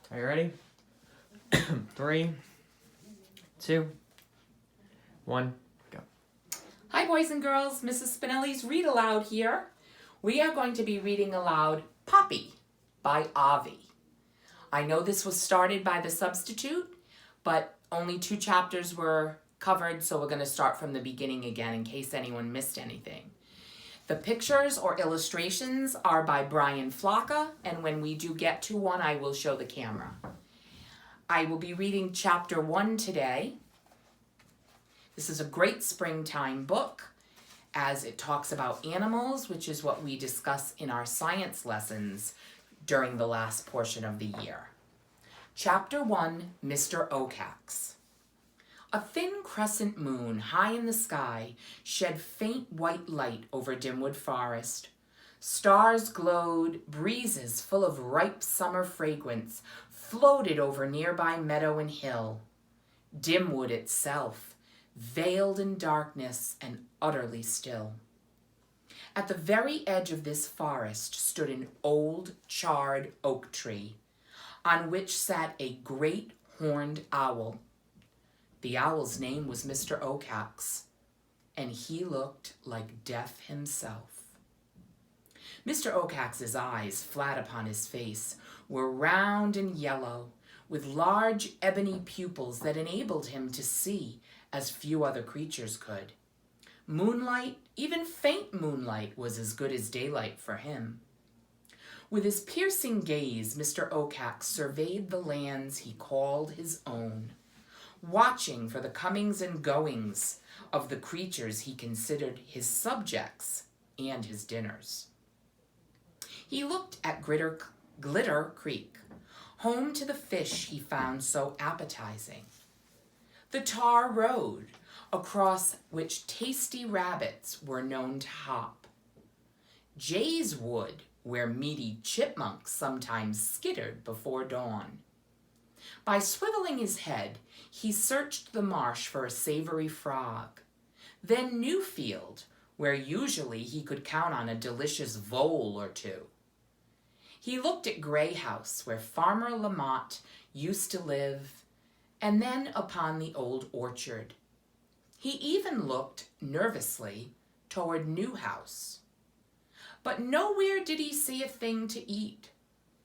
Are you ready? 3, 2, 1, go. Hi boys and girls, Mrs. Spinelli's Read Aloud here. We are going to be reading aloud Poppy by Avi. I know this was started by The Substitute, but only 2 chapters were covered, so we're going to start from the beginning again in case anyone missed anything. The pictures or illustrations are by Brian Flocka, and when we do get to one, I will show the camera. I will be reading chapter 1 today. This is a great springtime book as it talks about animals, which is what we discuss in our science lessons during the last portion of the year. Chapter 1, Mr. Ocax. A thin crescent moon high in the sky shed faint white light over Dimwood Forest. Stars glowed, breezes full of ripe summer fragrance floated over nearby meadow and hill. Dimwood itself, veiled in darkness and utterly still. At the very edge of this forest stood an old, charred oak tree, on which sat a great horned owl. The owl's name was Mr. Ocax, and he looked like death himself. Mr. Ocax's eyes, flat upon his face, were round and yellow, with large ebony pupils that enabled him to see as few other creatures could. Moonlight, even faint moonlight, was as good as daylight for him. With his piercing gaze, Mr. Ocax surveyed the lands he called his own, watching for the comings and goings of the creatures he considered his subjects and his dinners. He looked at Glitter Creek, home to the fish he found so appetizing, the tar road across which tasty rabbits were known to hop, Jay's Wood, where meaty chipmunks sometimes skittered before dawn. By swiveling his head, he searched the marsh for a savory frog, then Newfield, where usually he could count on a delicious vole or two. He looked at Grey House, where Farmer Lamott used to live, and then upon the old orchard. He even looked, nervously, toward New House. But nowhere did he see a thing to eat.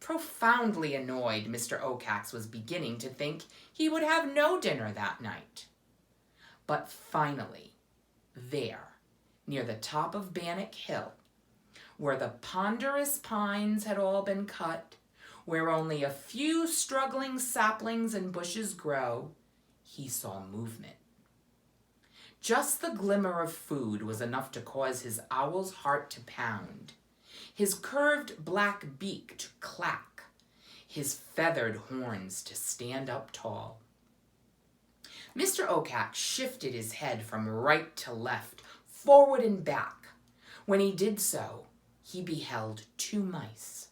Profoundly annoyed, Mr. Ocax was beginning to think he would have no dinner that night. But finally, there, near the top of Bannock Hill, where the ponderous pines had all been cut, where only a few struggling saplings and bushes grow, he saw movement. Just the glimmer of food was enough to cause his owl's heart to pound, his curved black beak to clack, his feathered horns to stand up tall. Mr. Ocax shifted his head from right to left, forward and back. When he did so, he beheld 2 mice.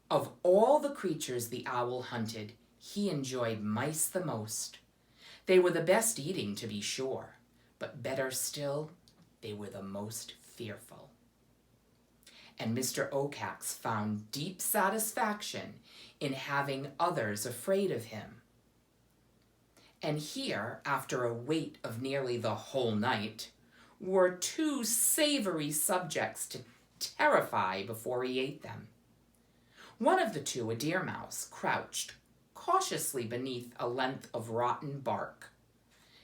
Of all the creatures the owl hunted, he enjoyed mice the most. They were the best eating, to be sure, but better still, they were the most fearful. And Mr. Ocax found deep satisfaction in having others afraid of him. And here, after a wait of nearly the whole night, were 2 savory subjects to terrify before he ate them. One of the 2, a deer mouse, crouched cautiously beneath a length of rotten bark.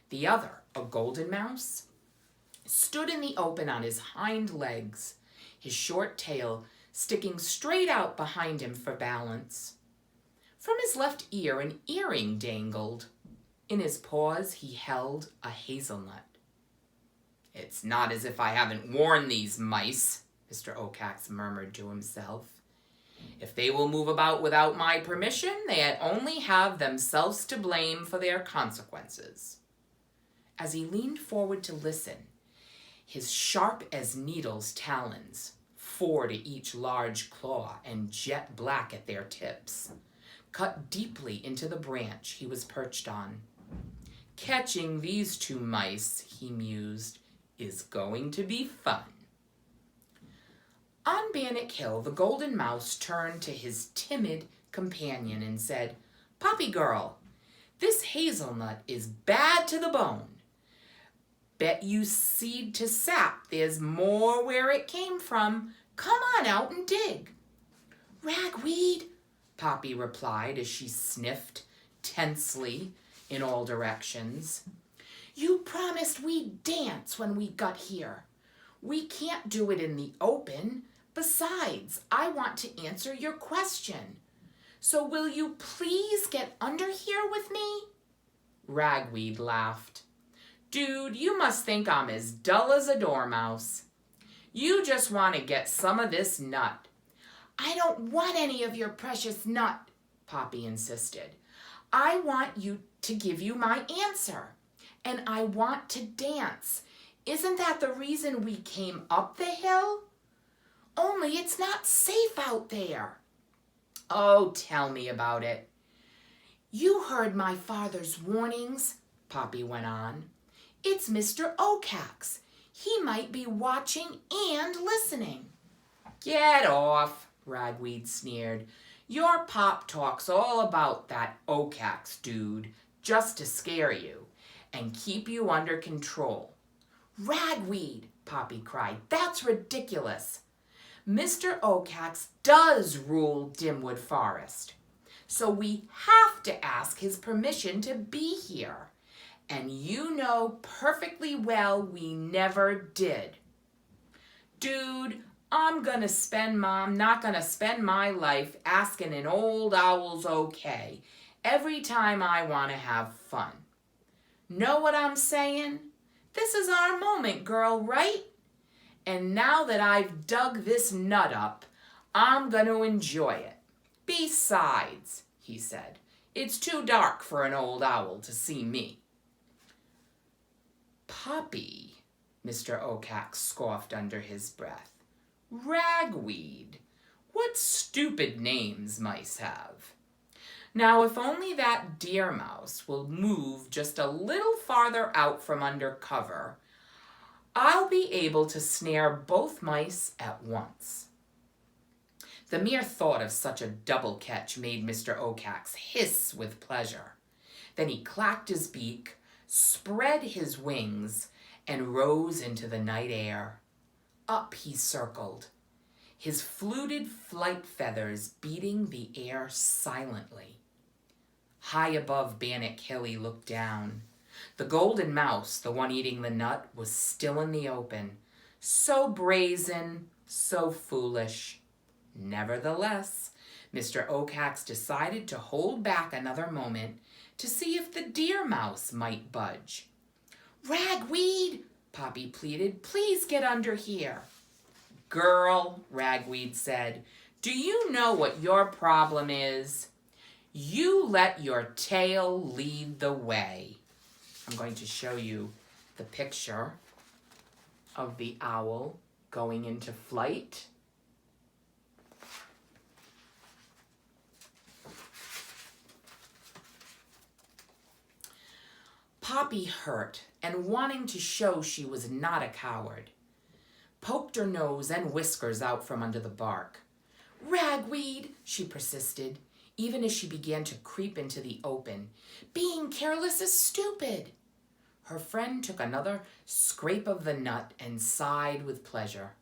The other, a golden mouse, stood in the open on his hind legs, his short tail sticking straight out behind him for balance. From his left ear an earring dangled. In his paws he held a hazelnut. "It's not as if I haven't warned these mice," Mr. Ocax murmured to himself. "If they will move about without my permission, they only have themselves to blame for their consequences." As he leaned forward to listen, his sharp as needles talons, 4 to each large claw and jet black at their tips, cut deeply into the branch he was perched on. "Catching these 2 mice," he mused, "is going to be fun." On Bannock Hill, the golden mouse turned to his timid companion and said, "Poppy girl, this hazelnut is bad to the bone. Bet you seed to sap there's more where it came from. Come on out and dig." "Ragweed," Poppy replied as she sniffed tensely in all directions. "You promised we'd dance when we got here. We can't do it in the open. Besides, I want to answer your question. So will you please get under here with me?" Ragweed laughed. "Dude, you must think I'm as dull as a dormouse. You just want to get some of this nut." "I don't want any of your precious nut," Poppy insisted. "I want you to give you my answer, and I want to dance. Isn't that the reason we came up the hill? Only it's not safe out there." "Oh, tell me about it." "You heard my father's warnings," Poppy went on. "It's Mr. Oacax. He might be watching and listening." "Get off," Ragweed sneered. "Your pop talks all about that Oacax dude just to scare you and keep you under control." "Ragweed," Poppy cried, "that's ridiculous. Mr. Oacax does rule Dimwood Forest, so we have to ask his permission to be here. And you know perfectly well we never did." "Dude, I'm not gonna spend my life asking an old owl's okay every time I want to have fun. Know what I'm saying? This is our moment, girl, right? And now that I've dug this nut up, I'm gonna enjoy it. Besides," he said, "it's too dark for an old owl to see me." "Poppy," Mr. Oacax scoffed under his breath. "Ragweed. What stupid names mice have. Now, if only that deer mouse will move just a little farther out from under cover, I'll be able to snare both mice at once." The mere thought of such a double catch made Mr. Oacax hiss with pleasure. Then he clacked his beak, spread his wings, and rose into the night air. Up he circled, his fluted flight feathers beating the air silently. High above Bannock Hill he looked down. The golden mouse, the one eating the nut, was still in the open. So brazen, so foolish. Nevertheless, Mr. Oacax decided to hold back another moment to see if the deer mouse might budge. "Ragweed," Poppy pleaded, "please get under here." "Girl," Ragweed said, "do you know what your problem is? You let your tail lead the way." I'm going to show you the picture of the owl going into flight. Poppy, hurt and wanting to show she was not a coward, poked her nose and whiskers out from under the bark. "Ragweed," she persisted, even as she began to creep into the open. "Being careless is stupid." Her friend took another scrape of the nut and sighed with pleasure.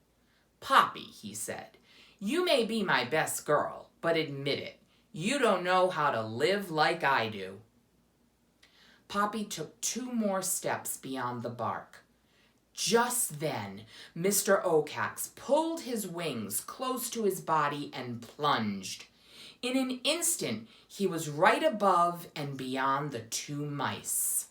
"Poppy," he said, "you may be my best girl, but admit it, you don't know how to live like I do." Poppy took 2 more steps beyond the bark. Just then, Mr. Oacax pulled his wings close to his body and plunged. In an instant, he was right above and beyond the 2 mice.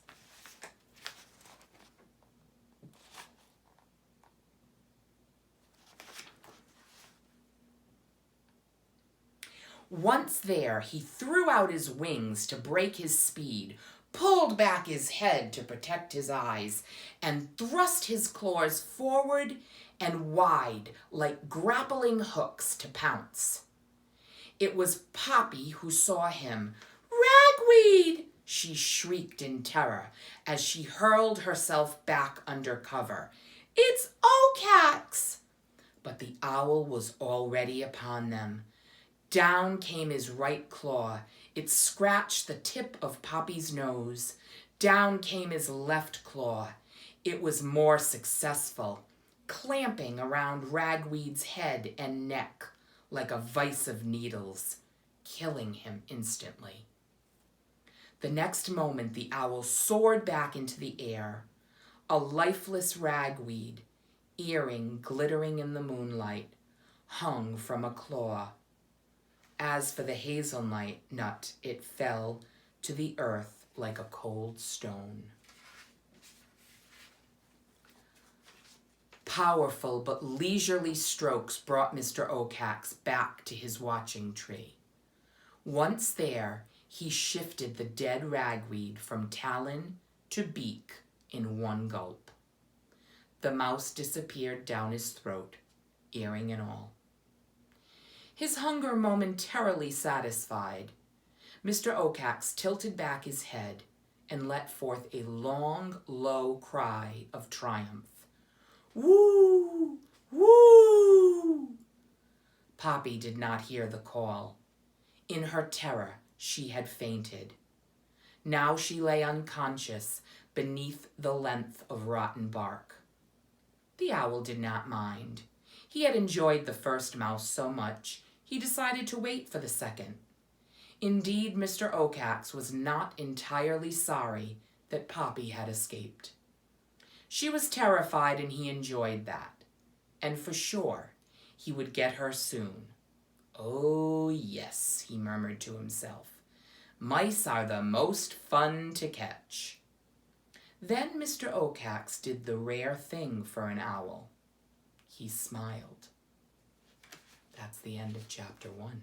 Once there, he threw out his wings to break his speed, pulled back his head to protect his eyes, and thrust his claws forward and wide like grappling hooks to pounce. It was Poppy who saw him. "Ragweed!" she shrieked in terror as she hurled herself back under cover. "It's Oacax!" But the owl was already upon them. Down came his right claw. It scratched the tip of Poppy's nose. Down came his left claw. It was more successful, clamping around Ragweed's head and neck like a vise of needles, killing him instantly. The next moment, the owl soared back into the air, a lifeless ragweed, earring glittering in the moonlight, hung from a claw. As for the hazelnut nut, it fell to the earth like a cold stone. Powerful but leisurely strokes brought Mr. Oakax back to his watching tree. Once there, he shifted the dead ragweed from talon to beak in one gulp. The mouse disappeared down his throat, earring and all. His hunger momentarily satisfied, Mr. Oakax tilted back his head and let forth a long, low cry of triumph. Woo! Woo! Poppy did not hear the call. In her terror, she had fainted. Now she lay unconscious beneath the length of rotten bark. The owl did not mind. He had enjoyed the first mouse so much, he decided to wait for the second. Indeed, Mr. Oakax was not entirely sorry that Poppy had escaped. She was terrified, and he enjoyed that. And for sure, he would get her soon. Oh, yes, he murmured to himself. Mice are the most fun to catch. Then Mr. Oakax did the rare thing for an owl. He smiled. That's the end of chapter 1.